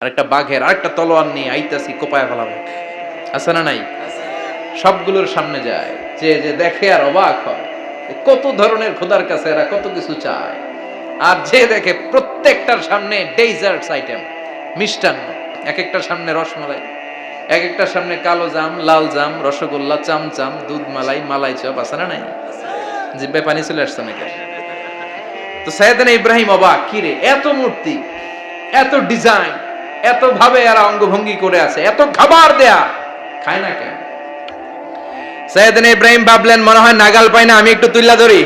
আর একটা বাঘের আরেকটা তলোয়ার নিয়ে আইতাছি কোপায় ফেলাবো, আছে না নাই? সবগুলোর সামনে যায়, যে যে দেখে আর অবাক হয় কত ধরনের খোদার কাছে এরা কত কিছু চায়। আর যে দেখে প্রত্যেকটার সামনে ডেজার্টস আইটেম, মিষ্টান্ন, এক একটার সামনে রসমালাই, এক একটার সামনে কালো জাম, লাল জাম, রসগোল্লা, চামচাম, দুধ মালাই, মালাই চপ, আছে না নাই? জিব্বায় পানি চলে আসছে নাকি? তো সাইয়েদনা ইব্রাহিম অবাক, কি রে এত মূর্তি, এত ডিজাইন, এত ভাবে এরা অঙ্গভঙ্গি করে আছে, এত খাবার দেয়া, খায় না কেন? সাইয়েদনা ইব্রাহিম ভাবলেন মনে হয় নাগাল পাই না, আমি একটু তুল্লা ধরি।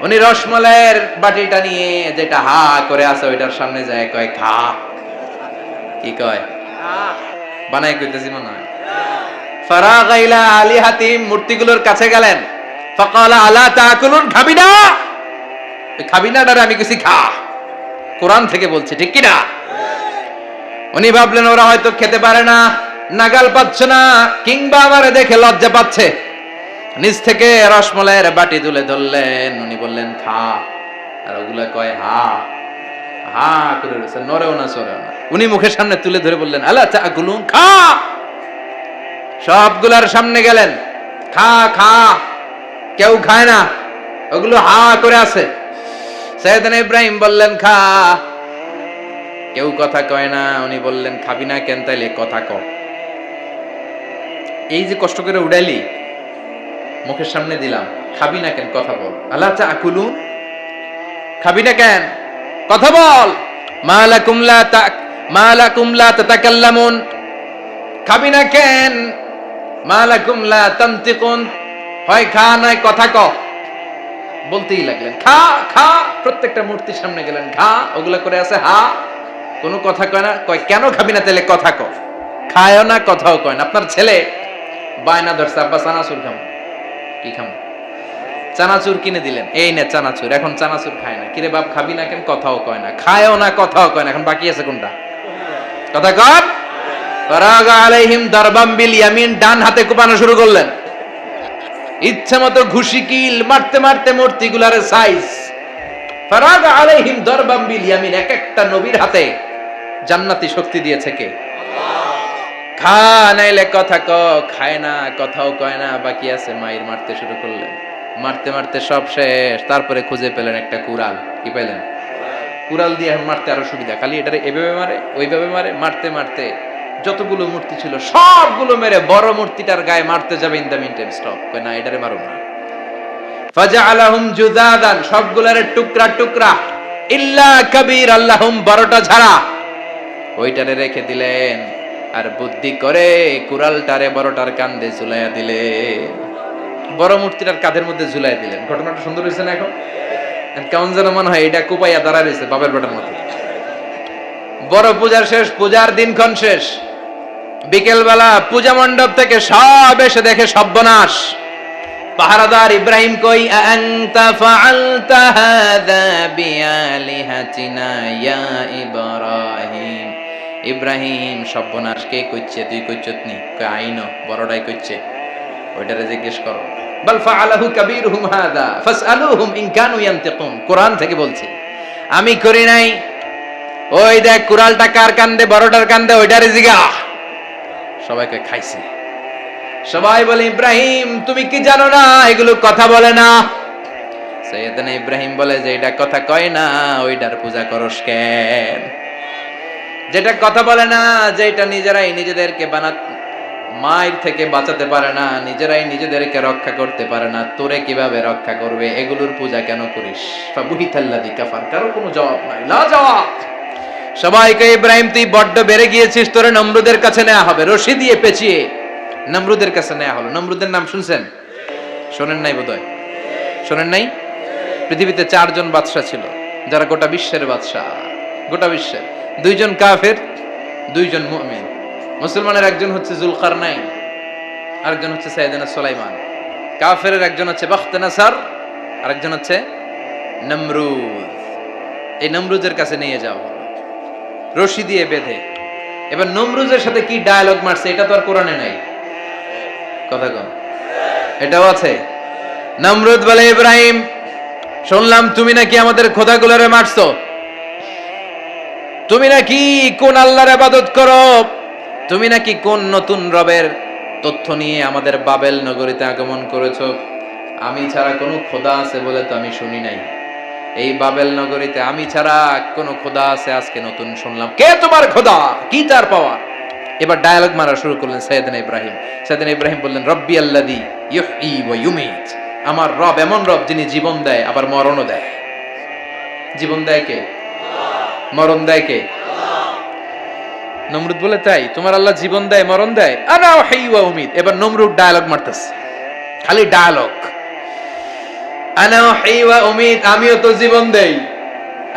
উনি রসমালাইয়ের বাটিটা নিয়ে যেটা হা করে আছে ওইটার সামনে যায়, কয় খা। কি কয়? বানাই কইতেছি মনে হয়। ফারাগা ইলা আলিহাতিম, মূর্তিগুলোর কাছে গেলেন। ফাকালা আলা তাকুলুন, খাবি না? খাবি না ডারে আমি কিছু খা, কোরআন থেকে বলছে, ঠিক কি না? উনি ভাবলেন ওরা হয়তো খেতে পারে না, নাগাল পাচ্ছে না, কিংবা আমারে দেখে লজ্জা পাচ্ছে। নিজ থেকে রসমালাইয়ের বাটি তুলে ধরলেন, উনি বললেন খা, আর ওগুলা কয় হা হা করে রয়েছে, নরেও না সরেও না। উনি মুখের সামনে তুলে ধরে বললেন আলা তাকুলুন, খা। সবগুলার সামনে গেলেন, খা খা, কেউ খায় না, ওগুলো হা করে আছে। সাইয়েদনা ইব্রাহিম বললেন খা, কেউ কথা কয় না। উনি বললেন খাবি না কেন, তাইলে কথা ক। এই যে কষ্ট করে উড়াইলি, মুখের সামনে দিলাম, খাবি না কেন, কথা বল। আলা তাকুলুন, খাবি না কেন, কথা বল। মালাকুম লা তাতাকাল্লামুন, খাবি না কেন, মালাকুম লা তানতিকুন, হয় খা নাই কথা ক। বলতেই লাগলেন খা খা, প্রত্যেকটা মূর্তির সামনে গেলেন, খা, ওগুলা করে আছে হা, কোনো কথা কয় না। কয় কেন খাবি না, তাহলে কথা ক। খায়ও না, কথাও কয় না। আপনার ছেলে বায়না ধরছে, আব্বা চানাচুর খাবো। কি খাবো? চানাচুর কিনে দিলেন, এই নে চানাচুর। এখন চানাচুর খায় না। কিরে বাপ খাবি না কেন, কথাও কয় না, খায়ও না, কথাও কয় না। এখন বাকি আছে কোনটা? কথা কর। ফারাগা আলাইহিম দারবাম বিল ইয়ামিন, ডান হাতে কোপানো শুরু করলেন। ইচ্ছা মতো ঘুষি কিল মারতে মারতে মূর্তিগুলার সাইজ। ফারাগা আলাইহিম দারবাম বিল ইয়ামিন, এক একটা নবীর হাতে জান্নাতি শক্তি দিয়েছে কে? খা নাইলে কথা ক, খায় না, কথাও কয় না, বাকি আছে। মায়ের মারতে শুরু করলেন, মারতে মারতে সব শেষ। তারপরে খুঁজে পেলেন একটা কুড়াল। কি পেলেন? কুড়াল দিয়ে মারতে আরো সুবিধা, খালি এটারে এভাবে মারে, ওইভাবে মারে। মারতে মারতে যতগুলো মূর্তি ছিল সবগুলো মেরে বড় মূর্তিটার গায়ে মারতে যাবে, in the mean time stop, কয় না এটারে মারো না। ফাজআলাহুম জুদাদান, সবগুলারে টুকরা টুকরা, ইল্লা কাবীর আল্লাহুম, বড়টা ছাড়া ওইটারে রেখে দিলেন। আর বুদ্ধি করে কুড়ালটারে বড়টার কাঁধে ঝুলাইয়া দিলে, বড় মূর্তিটার কাঁধের মধ্যে ঝুলাই দিলেন। ঘটনাটা সুন্দর হয়েছে না? এখন কেমন যেন মনে হয় এটা কুপাইয়া দাঁড়া রয়েছে বাপের বেটার মতো। বড় পূজার শেষ, পূজার দিনক্ষণ শেষ। বিকেল বেলা পূজা মণ্ডপ থেকে সব এসে দেখে সর্বনাশ। পাহারাদার ইব্রাহিম কই, আনতা ফাআলতা হাযা বিআলিহাতিনা ইয়া ইব্রাহিম। ইব্রাহিম সর্বনাশ কে কইছে? তুই কইছত নি? কই আইনো, বড়টাই কইছে। ওইটারে জিজ্ঞেস করো। বাল ফাআলাহু কাবীরুহুম হাযা ফাসআলুহুম ইন কানু ইয়ানতিকুন, কোরআন থেকে বলছি, আমি করি নাই। ওই দেখ কুড়ালটা কার কান্দে, বড়টার কান্দে, ওইটারে জিগা। সবাইকে খাইছে। সবাই বলে ইব্রাহিম তুমি কি জানো না এগুলো কথা বলে না? সাইয়েদনা ইব্রাহিম বলে যে এটা কথা কয় না, ওইটার পূজা করস কেন? যেটা কথা বলে না, যেটা নিজেরাই নিজেদেরকে মায়ের থেকে বাঁচাতে পারে না, নিজেরাই নিজেদেরকে রক্ষা করতে পারে না, তোরে কিভাবে রক্ষা করবে? এগুলোর পূজা কেন করিস? ফাবুহিতাল্লাযী কাফার, কারো কোনো জবাব নাই, লা জবাব। সবাইকে ইব্রাহিম তুই বড্ড বেড়ে গিয়েছিস, তোরে নমরুদের কাছে নেওয়া হবে, রশি দিয়ে পেঁচিয়ে নমরুদের কাছে নেওয়া হলো। নমরুদের নাম শুনছেন? শোনেন নাই বোধহয়, শোনেন নাই? পৃথিবীতে 4 জন বাদশা ছিল, যারা গোটা বিশ্বের বাদশা। গোটা বিশ্বের 2 জন কাফের, 2 জন মুমিন। মুসলমানের একজন হচ্ছে যুলকারনাইন, আরেকজন হচ্ছে সাইয়েদনা সুলাইমান। কাফেরের একজন হচ্ছে বাখতানাসার, আরেকজন হচ্ছে নমরুদ। এই নমরুদের কাছে নিয়ে যাও রশি দিয়ে বেঁধে। এবার নমরুদের সাথে কি ডায়ালগ মারছে এটা তো আর কোরআনে নাই। কথা কম, এটাও আছে। নমরুদ বলে ইব্রাহিম শুনলাম তুমি নাকি আমাদের খোদাগুলোরে মারছো, তুমি নাকি কোন আল্লাহর ইবাদত করো, তুমি নাকি কোন নতুন রবের তথ্য নিয়ে আমাদের বাবেল নগরীতে আগমন করেছো। আমি ছাড়া কোনো খোদা আছে বলে তো আমি শুনি নাই। এই বাবেল নগরীতে আমি ছাড়া কোনো খোদা আছে আজকে নতুন শুনলাম। কে তোমার খোদা, কি তার পাওয়া? এবার ডায়ালগ মারা শুরু করলেন সাইয়েদনা ইব্রাহিম। সাইয়েদনা ইব্রাহিম বললেন, রব্বি আল্লাযী ইউহয়ী ওয়া ইউমীত। আমার রব এমন রব যিনি জীবন দেয় আবার মরণও দেয়। জীবন দেয় কে? মরণ দেয় কে? নমরুদ বলে, তাই তোমার আল্লাহ জীবন দেয় মরণ দেয়? আনা উহয়ী ওয়া উমীত। এবার নমরুদ ডায়ালগ মারতেছে, খালি ডায়ালগ। আনা উহয়ী ওয়া উমীত, আমিও তো জীবন দেই,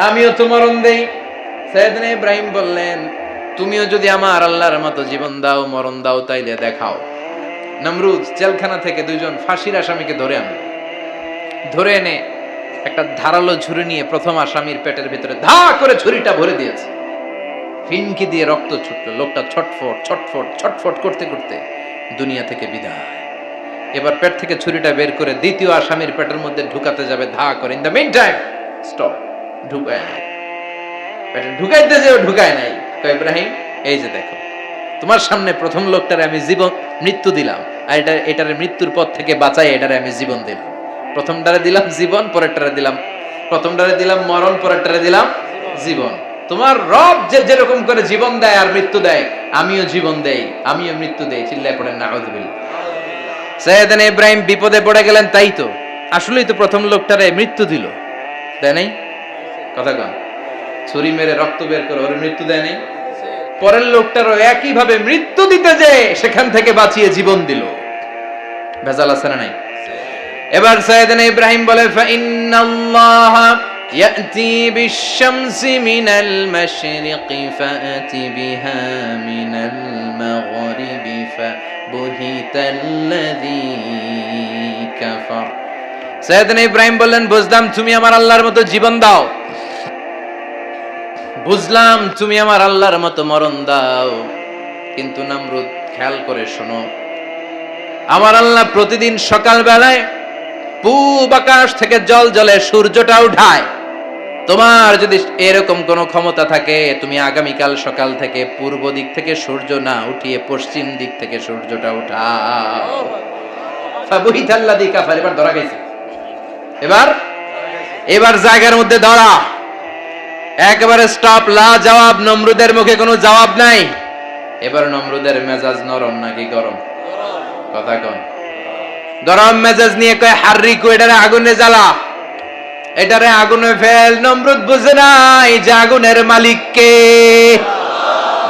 আমিও তো মরণ দেই। সাইয়েদনা ইব্রাহিম বললেন, তুমিও যদি আমার আল্লাহর মতো জীবন দাও মরণ দাও তাইলে দেখাও। নমরুদ জেলখানা থেকে দুইজন ফাঁসির আসামিকে ধরে আনলো। ধরে এনে একটা ধারালো ছুরি নিয়ে প্রথম আসামির পেটের ভিতরে ধা করে ছুরিটা ভরে দিয়েছে। ফিনকি দিয়ে রক্ত ছুটলো। লোকটা ছটফট ছটফট ছটফট করতে করতে দুনিয়া থেকে বিদায়। এবার পেট থেকে ছুরিটা বের করে দ্বিতীয় আসামির পেটের মধ্যে ঢুকাতে যাবে ধা করে। In the mean time stop, ঢুকায় নাই। পেটে ঢুকাইতে যেও ঢুকায় নাই। কয়, ইব্রাহিম এই যে দেখো, তোমার সামনে প্রথম লোকটারে আমি জীবন মৃত্যু দিলাম, আর এটারে মৃত্যুর পথ থেকে বাঁচাই এটারে আমি জীবন দিলাম। প্রথমটারে দিলাম জীবন, পরেরটারে দিলাম, প্রথমটারে দিলাম মরণ, পরেরটারে দিলাম জীবন। তোমার রব যে যেরকম করে জীবন দেয় আর মৃত্যু দেয়, আমিও জীবন দেই, আমিও মৃত্যু দেই। চিল্লায় পড়েন নাউযুবিল্লাহ। সাইয়েদনা ইব্রাহিম বিপদে পড়ে গেলেন। তাই তো, আসলেই তো প্রথম লোকটারে মৃত্যু দিল, দেয় নাই? কথা কন, ছুরি মেরে রক্ত বের করে ওর মৃত্যু দেয় নাই? পরের লোকটারও একই ভাবে মৃত্যু দিতে যে সেখান থেকে বাঁচিয়ে জীবন দিল। ভেজাল আছে না নাই? এবার সাইয়েদনা ইব্রাহিম বলে, ফাইন্নাল্লাহা ইয়াতি বিশ-শামসি মিনাল মাশরিকি ফাআতি বিহা মিনাল মাগরিবি ফাবুহিতাল্লাযী কাফার। সাইয়েদনা ইব্রাহিম বললেন, বুঝলাম তুমি আমার আল্লাহর মতো জীবন দাও, বুঝলাম তুমি আমার আল্লাহর মতো মরণ দাও, কিন্তু নমরুদ খেয়াল করে শোনো, আমার আল্লাহ প্রতিদিন সকাল বেলায় পূব আকাশ থেকে জল জলে সূর্যটা উঠায়। তোমার যদি এরকম কোন ক্ষমতা থাকে, তুমি আগামীকাল সকাল থেকে পূর্ব দিক থেকে সূর্য না উঠিয়ে পশ্চিম দিক থেকে সূর্যটা উঠাও। ফাবুহিতাল্লাযী কাফার। এবার ধরা গেছে, এবার জায়গার মধ্যে ধরা, একেবারে স্টপ, লা জবাব। নমরুদের মুখে কোনো জবাব নাই। এবার নমরুদের মেজাজ নরম নাকি গরম? কথা কন। গরম মেজাজ নিয়ে কয়, হাররিকু, এটারে আগুনে জ্বালা, এটারে আগুনে ফেল। নমরুদ বুঝে নাই যে আগুনের মালিক কে।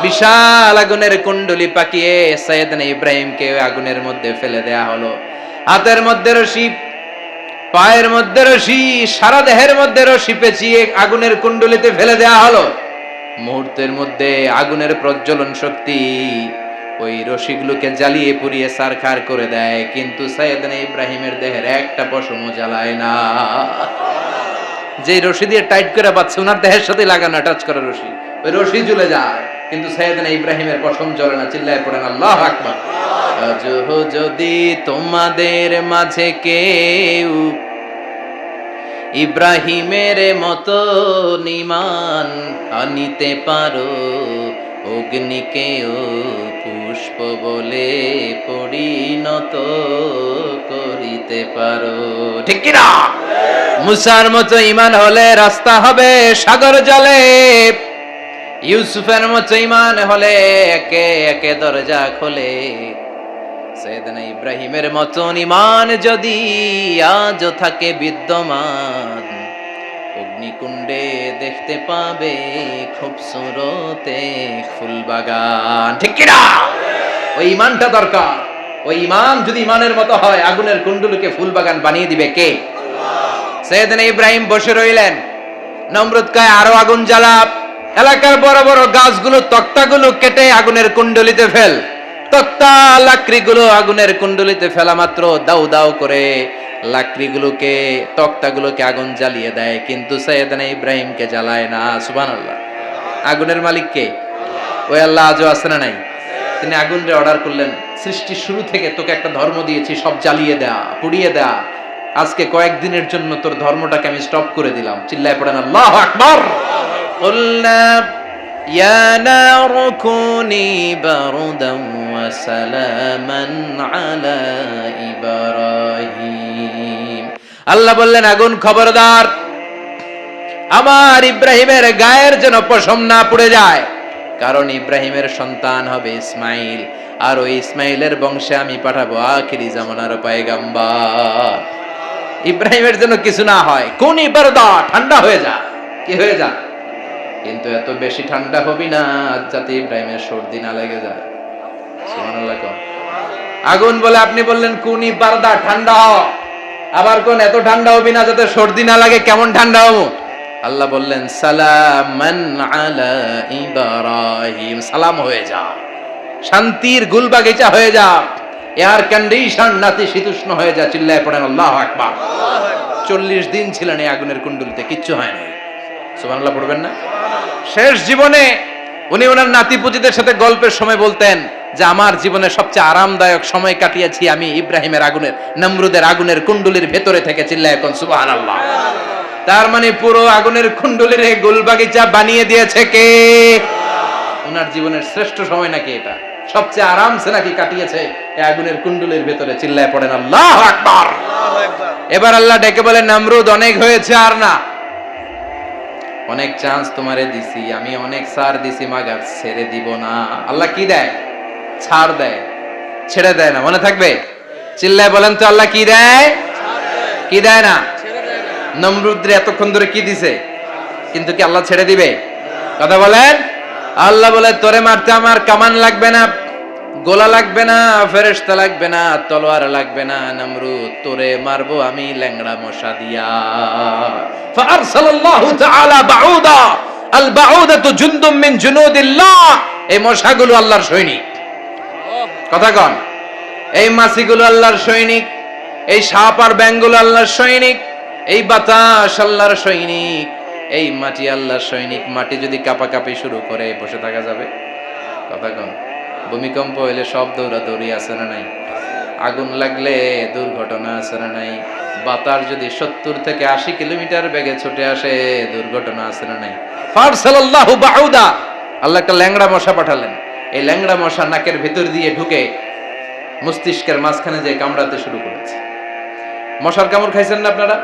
বিশাল আগুনের কুণ্ডলি পাকিয়ে সাইয়েদনা ইব্রাহিমকে আগুনের মধ্যে ফেলে দেয়া হলো। হাতের মধ্যে রশি, পায়ের মধ্যে রশি, সারা দেহের মধ্যে রশি পেঁচিয়ে আগুনের কুণ্ডলিতে ফেলে দেয়া হলো। মুহূর্তের মধ্যে আগুনের প্রজ্বলন শক্তি ওই রশিগুলোকে জ্বালিয়ে পুড়িয়ে ছারখার করে দেয়, কিন্তু সাইয়েদনা ইব্রাহিমের দেহের একটা পশমও জ্বালায় না। যে রশি দিয়ে টাইট করে বাঁধছে, ওনার দেহের সাথে লাগানো টাচ করা রশি, ওই রশি জ্বলে যায়, কিন্তু সাইয়েদনা ইব্রাহিমের পশম জ্বলে না। চিল্লায় পড়েন আল্লাহু আকবার। যদি তোমাদের মাঝে কেউ ইব্রাহিমের মতো ঈমান আনিতে পারো, অগ্নিকেও পুষ্প বলে পরিণত করিতে পারো, ঠিক কি না? মুসার মতো ঈমান হলে রাস্তা হবে সাগর জলে, ইউসুফের মতো ঈমান হলে একে একে দরজা খোলে। সাইয়েদনা ইব্রাহিমের মতন ঈমান যদি আজও থাকে বিদ্যমান, অগ্নিকুণ্ডে দেখতে পাবে খুবসুরত এক ফুলবাগান, ঠিক কি না? ওই ঈমানটা দরকার। ওই ঈমান যদি ঈমানের মতো হয়, আগুনের কুণ্ডলকে ফুলবাগান বানিয়ে দিবে কে? সাইয়েদনা ইব্রাহিম বসে রইলেন। নমরুদ কয়, আরো আগুন জ্বালা, এলাকার বড় বড় গাছগুলো তক্তাগুলো কেটে আগুনের কুণ্ডলিতে ফেল। তক্তা লাকড়িগুলো আগুনের কুণ্ডলিতে ফেলা মাত্র দাউ দাউ করে লাকড়িগুলোকে, তক্তাগুলোকে আগুন জ্বালিয়ে দেয়, কিন্তু সাইয়েদনা ইব্রাহিমকে জ্বালায় না। সুবহানাল্লাহ। আগুনের মালিক কে? ওই আল্লাহ আজও আছে না নাই? তিনি আগুনরে অর্ডার করলেন, সৃষ্টির শুরু থেকে তোকে একটা ধর্ম দিয়েছি, সব জ্বালিয়ে দেয়া, পুড়িয়ে দেয়া, আজকে কয়েকদিনের জন্য তোর ধর্মটাকে আমি স্টপ করে দিলাম। চিল্লায় পড়েন আল্লাহু আকবার। কুল্লা ইয়া নারু কুনি বারদান ওয়া সালামান আলা ইব্রাহিম। আল্লাহ বললেন, আগুন খবরদার, আমার ইব্রাহিমের গায়ের যেন পশম না পুড়ে যায়, কারণ ইব্রাহিমের সন্তান হবে ইসমাইল, আর ওই ইসমাইলের বংশে আমি পাঠাবো আখিরি জামানার পয়গাম্বর। ইব্রাহিমের জন্য কিছু না হয়, কোন ইবারদা, ঠান্ডা হয়ে যা, কি হয়ে যা, কিন্তু এত বেশি ঠান্ডা হবি না যাতে ইব্রাহিমের সর্দি না লেগে যায়। সুবহানাল্লাহ। আগুন বলে, আপনি বললেন কোন ইবারদা, ঠান্ডা হ, আবার কোন এত ঠান্ডা হবি না যাতে সর্দি না লাগে, কেমন ঠান্ডা হবো? আল্লাহ বললেন, সালামান আলা ইব্রাহিম, সালাম হয়ে যা, শান্তির গুলবাগিচা হয়ে যা, এয়ার কন্ডিশন নাতিশীতোষ্ণ হয়ে যা। চিল্লায় পড়েন আল্লাহু আকবার। 40 দিন ছিলেন এই আগুনের কুণ্ডলিতে, কিচ্ছু হয় না। সুবহানাল্লাহ পড়বেন না? শেষ জীবনে উনি ওনার নাতিপুতিদের সাথে গল্পের সময় বলতেন যে আমার জীবনের সবচেয়ে আরামদায়ক সময় কাটিয়েছি আমি ইব্রাহিমের আগুনের, নমরুদের আগুনের কুণ্ডলির ভেতরে থেকে। চিল্লায় কোন সুবহানাল্লাহ। তার মানে পুরো আগুনের কুণ্ডলির এই গুলবাগিচা বানিয়ে দিয়েছে কে? ওনার জীবনের শ্রেষ্ঠ সময় নাকি এটা, সবচেয়ে আরামসে নাকি কাটিয়েছে এই আগুনের কুণ্ডলির ভেতরে। চিল্লায় পড়েন আল্লাহু আকবার। এবার আল্লাহ ডেকে বলেন, নমরুদ অনেক হয়েছে, আর না, অনেক চান্স তোমারে দিছি আমি, অনেক ছাড় দিছি, মাগার ছেড়ে দিব না। আল্লাহ কি দেয়? ছাড় দেয়, ছেড়ে দেয় না। মনে থাকবে? চিল্লায় বলেন তো, আল্লাহ কি দেয়? কি দেয় না? নমরুদরে এতক্ষণ ধরে কি দিছে, কিন্তু কি আল্লাহ ছেড়ে দিবে? কথা বলেন। আল্লাহ বলে, তোরে মারতে আমার কামান লাগবে না, গোলা লাগবে না, ফেরেশতা লাগবে না, তলোয়ার লাগবে না, নমরুদ তোরে মারবো আমি ল্যাংড়া মশা দিয়া। ফাআরসালাল্লাহু তাআলা বাউদা, আল বাউদাতু জুনদুম মিন জুনুদিল্লাহ। এই মশাগুলো আল্লাহর সৈনিক। কথা কন। এই মাছিগুলো আল্লাহর সৈনিক, এই সাপ আর ব্যাঙগুলো আল্লাহর সৈনিক, এই বাতাস আল্লাহর সৈনিক, এই মাটি আল্লাহর সৈনিক। মাটি যদি কাঁপাকাঁপি শুরু করে, বসে থাকা যাবে? কথা কন। ভূমিকম্প হইলে সব দৌড়াদৌড়ি আছে না নাই? আগুন লাগলে দুর্ঘটনা আছে না নাই? বাতাস যদি 70 থেকে 80 কিলোমিটার বেগে ছুটে আসে, দুর্ঘটনা আছে না নাই? ফারসালাল্লাহু বাউদা, আল্লাহ একটা ল্যাংড়া মশা পাঠালেন। এই ল্যাংড়া মশা নাকের ভিতর দিয়ে ঢুকে মস্তিষ্কের মাঝখানে যে কামড়াতে শুরু করেছে। মশার কামড় খাইছেন না আপনারা?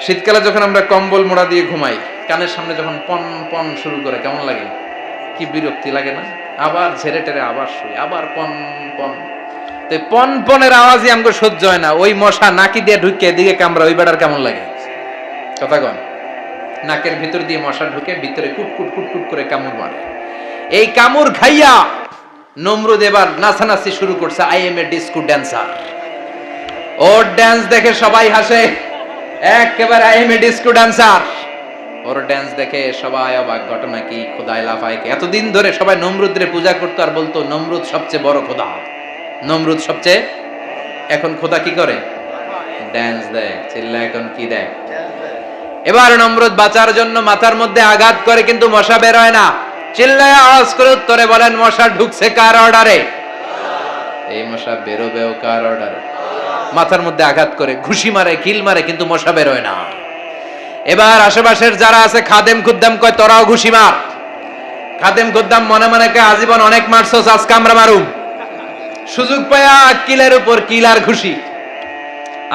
শীতকালে যখন আমরা কম্বল মোড়া দিয়ে ঘুমাই, কানের সামনে যখন পন পন শুরু করে, কেমন লাগে? কি বিরক্তি লাগে না? আবার ঝেড়ে টেরে আবার শুই, আবার পন পন। তো পন পনের আওয়াজই আমাকে সহ্য হয় না। ওই মশা নাকি দিয়ে ঢুকে এদিকে কামড়া, ওই বেড়ার কেমন লাগে? কথা কন। নাকের ভিতর দিয়ে মশা ঢুকে ভিতরে কুটকুট কুটকুট করে কামড় মারে। এই কামড় খাইয়া নমরুদ এবার নাচানাচি শুরু করছে। I M A disco dancer. Or dance দেখে সবাই হাসে, একেবারে I M A disco dancer. Or dance দেখে সবাই অবাক। ঘটনা কি? খোদাই লাফায় কে? এতদিন ধরে সবাই নমরুদরে পূজা করতো আর বলতো নমরুদ সবচেয়ে বড় খোদা, নমরুদ সবচেয়ে। এখন খোদা কি করে? ড্যান্স দেয়। চিল্লা এখন কি দেয়? এবার নমরুদ বাঁচার জন্য মাথার মধ্যে আঘাত করে, কিন্তু মশা বের হয় না। চিল্লায় আওয়াজ করে উত্তরে বলেন, মশা ঢুকছে কার অর্ডারে? এই মশা বেরোবেও কার অর্ডারে? মাথার মধ্যে আঘাত করে ঘুষি মারে, কিল মারে, কিন্তু মশা বের হয় না। এবার আশেপাশের যারা আছে খাদেম খুদ্দাম কয়, তোরাও ঘুষি মার। খাদেম খুদ্দাম মনে মনে কয়, আজীবন অনেক মারছস, আজকে আমরা মারুম। সুযোগ পায়া কিলের উপর কিল আর ঘুষি।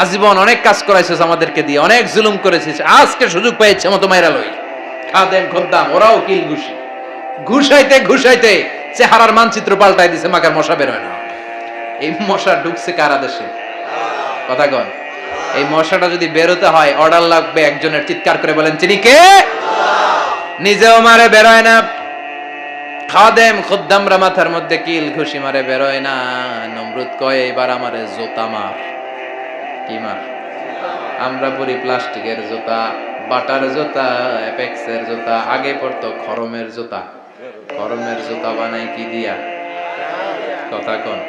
আজীবন অনেক কাজ করাইছিস আমাদেরকে দিয়ে, অনেক জুলুম করেছিস, আজকে সুযোগ পাইছে মতো মাইরা লই। খাদেম খুদ্দাম ওরাও কিল ঘুষি। ঘুষাইতে ঘুষাইতে চেহারার মানচিত্র পাল্টাই দিছে, মাকার মশা বের হয় না। এই মশা ঢুকছে কার আদেশে? কথা কন। এই মশাটা যদি বেরোতে হয়, অর্ডার লাগবে একজনের। চিৎকার করে বলেন, তিনি কে? নিজেও মারে, বেরোয় না। খাদেম খুদ্দামরা মাথার মধ্যে কিল ঘুষি মারে, বেরোয় না। নমরুদ কয়, এবার আমারে জুতা মার। কি মার? আমরা পরি প্লাস্টিকের জুতা, বাটার জুতা, অ্যাপেক্সের জুতা। আগে পড়তো খরমের জুতা। খরমের জুতা বানাই কি দিয়া? কথা কন।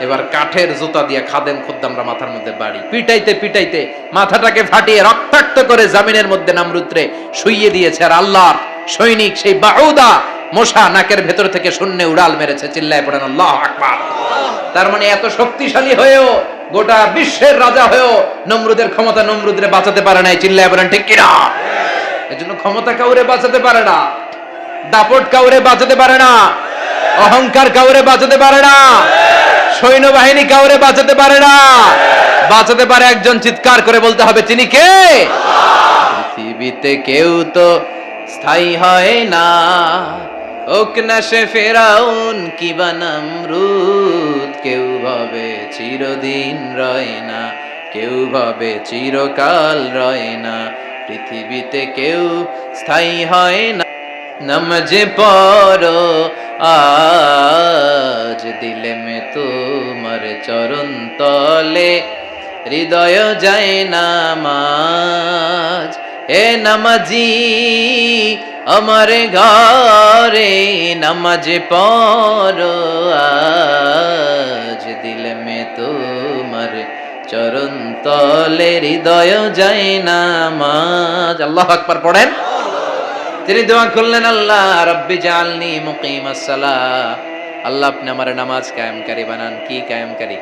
এবার কাঠের জুতা দিয়ে খাদেম খুদ্দামরা মাথার মধ্যে বাড়ি। পিটাইতে পিটাইতে মাথাটাকে ফাটিয়ে রক্তাক্ত করে জামিনের মধ্যে নমরুদরে শুইয়ে দিয়েছে। আর আল্লাহর সৈনিক সেই বাউদা মশা নাকের ভেতর থেকে শূন্যে উড়াল মেরেছে। চিল্লায় পড়েন আল্লাহু আকবার। তার মানে এত শক্তিশালী হয়েও, গোটা বিশ্বের রাজা হয়েও নমরুদের ক্ষমতা নমরুদরে বাঁচাতে পারে নাই। চিল্লায় পড়েন ঠিক কিনা? এজন্য ক্ষমতা কাউরে বাঁচাতে পারে না। দাপট কাউরে বাঁচাতে পারে না, অহংকার কাউরে বাঁচাতে পারে না, সৈন্যবাহিনী কাউরে বাঁচাতে পারে না। বাঁচাতে পারে একজন, চিৎকার করে বলতে হবে তিনি কে? পৃথিবীতে কেউ তো স্থায়ী হয় না, হোক না সে ফেরাউন কিবা নমরুদ। কেউ ভাবে চিরদিন রয় না, কেউ ভাবে চিরকাল রয় না। পৃথিবীতে কেউ স্থায়ী হয় না। নমজে পড়ো আজ দিলে মে তোমার চরণ তলে, হৃদয় যায় নামাজ। হে নামাজি আমার ঘরে, নামাজে পড়ো আজ দিলে মে তোমার চরণ তলে, হৃদয় যায় নামাজ। আল্লাহু আকবার পড়েন। তিনি দোয়া করলেন, আল্লাহ রব্বি জাআলনি মুকিমাস সালাহ। আল্লাহ আপনি আমার নামাজ কায়েমকারী বানান। কি কায়েমকারী?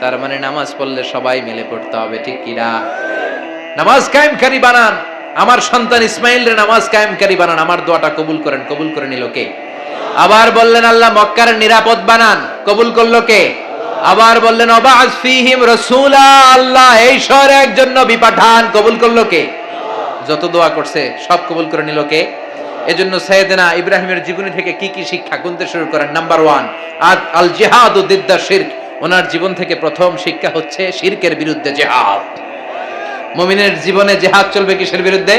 তার মানে নামাজ পড়লে সবাই মিলে পড়তে হবে, ঠিক কি না? নামাজ কায়েমকারী বানান। আমার সন্তান ইসমাইলের নামাজ কায়েমকারী বানান। আমার দোয়াটা কবুল করেন। কবুল করে নিল কে? আবার বললেন, আল্লাহ মক্কার নিরাপদ বানান। কবুল করলো কে? আবার বললেন, ওয়াবা'আস ফীহিম রাসূলা। আল্লাহ এই শহরে একজন নবী পাঠান। কবুল করলো কে? যত দোয়া করছে সব কবুল করে নিল কে? এজন্য সাইয়েদনা ইব্রাহিমের জীবনী থেকে কি কি শিক্ষা গুনতে শুরু করেন। নাম্বার 1, আল জিহাদু দিদ্দা শিরক। ওনার জীবন থেকে প্রথম শিক্ষা হচ্ছে শিরকের বিরুদ্ধে জিহাদ। মুমিনের জীবনে জিহাদ চলবে কিসের বিরুদ্ধে?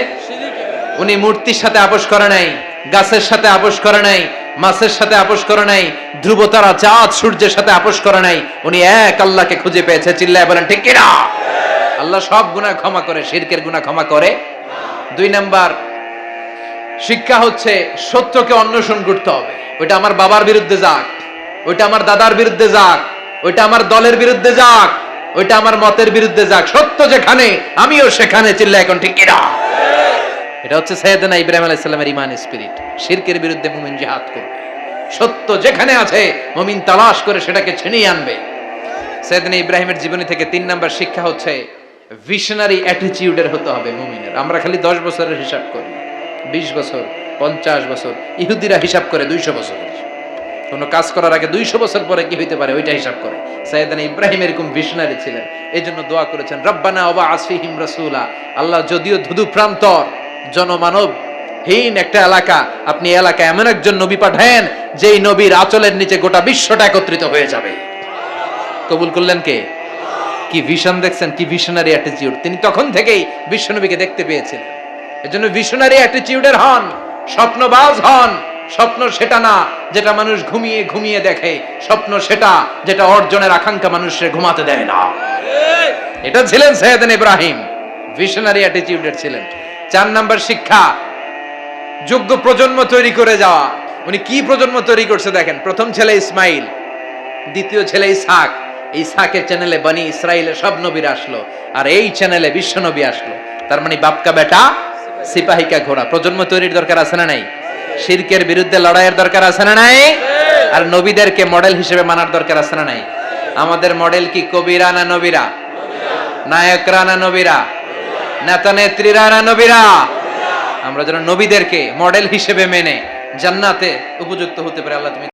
উনি মূর্তির সাথে আপোষ করে নাই, গাছের সাথে আপোষ করে নাই, মাছের সাথে আপোষ করে নাই, ধ্রুবতারা চাঁদ সূর্যের সাথে আপোষ করে নাই। উনি এক আল্লাহকে খুঁজে পেয়েছে। চিল্লায় বলেন ঠিক কিনা? আল্লাহ সব গুনাহ ক্ষমা করে, শিরকের গুনাহ ক্ষমা করে। 2 নাম্বার শিক্ষা হচ্ছে সত্যকে অন্বেষণ করতে হবে। ওইটা আমার বাবার বিরুদ্ধে যাক, ওইটা আমার দাদার বিরুদ্ধে যাক, ওইটা আমার দলের বিরুদ্ধে যাক, ওইটা আমার মতের বিরুদ্ধে যাক, সত্য যেখানে আমিও সেখানে। চিল্লা এখন ঠিক কিনা? এটা হচ্ছে সাইয়েদনা ইব্রাহিম আলাইহিস সালামের ঈমান স্পিরিট। শিরকের বিরুদ্ধে মুমিন জিহাদ করবে। সত্য যেখানে আছে মুমিন তালাশ করে সেটাকে ছিনিয়ে আনবে। সাইয়েদনা ইব্রাহিমের জীবনী থেকে 3 নাম্বার শিক্ষা হচ্ছে ভিশনারি অ্যাটিটিউডের হতে হবে মুমিনের। আমরা খালি 10 বছরের হিসাব করি, 20 বছর, 50 বছর। ইহুদিরা হিসাব করে 200 বছর। কোন কাজ করার আগে 200 বছর পরে কি হইতে পারে ওইটা হিসাব করে। সাইয়েদনা ইব্রাহিম এরকম ভিশনারি ছিলেন। এজন্য দোয়া করেছেন, রব্বানা ওয়াবা'আস ফীহিম রাসূলা। আল্লাহ যদিও ধুধু প্রান্তর জনমানব হীন একটা এলাকা, আপনি এলাকায় এমন একজন নবী পাঠায়েন যেই নবীর আঁচলের নিচে গোটা বিশ্বটা একত্রিত হয়ে যাবে। কবুল করলেন কে? কি ভিশন দেখছেন, কি ভিশনারি অ্যাটিটিউড। তিনি তখন থেকেই বিশ্বনবীকে দেখতে পেয়েছিলেন। এজন্য ভিশনারি অ্যাটিটিউডের হন, স্বপ্নবাজ হন। স্বপ্ন সেটা না যেটা মানুষ ঘুমিয়ে ঘুমিয়ে দেখে, স্বপ্ন সেটা যেটা অর্জনের আকাঙ্ক্ষা মানুষের ঘুমাতে দেয় না। এটা ছিলেন সাইয়েদনা ইব্রাহিম, ভিশনারি অ্যাটিটিউডের ছিলেন। 4 নাম্বার শিক্ষা, যোগ্য প্রজন্ম তৈরি করে যাওয়া। উনি কি প্রজন্ম তৈরি করছে দেখেন। প্রথম ছেলে ইসমাইল, দ্বিতীয় ছেলে ইসহাক। ইসহাকের চ্যানেলে বনি ইসরাইলের সব নবীরা আসলো, আর এই চ্যানেলে বিশ্ব নবী আসলো। তার মানে বাপকা বেটা সিপাহিকা ঘোড়া। প্রজন্ম তৈরির দরকার আছে না নাই? শিরকের বিরুদ্ধে লড়াইয়ের দরকার আছে না নাই? আর নবীদেরকে মডেল হিসেবে মানার দরকার আছে না নাই? আমাদের মডেল কি কবিরা না নবীরা? নায়করা না নবীরা? নেতা নেত্রীরা না নবীরা? আমরা যেন নবীদেরকে মডেল হিসেবে মেনে জান্নাতে উপযুক্ত হতে পারে। আল্লাহ তুমি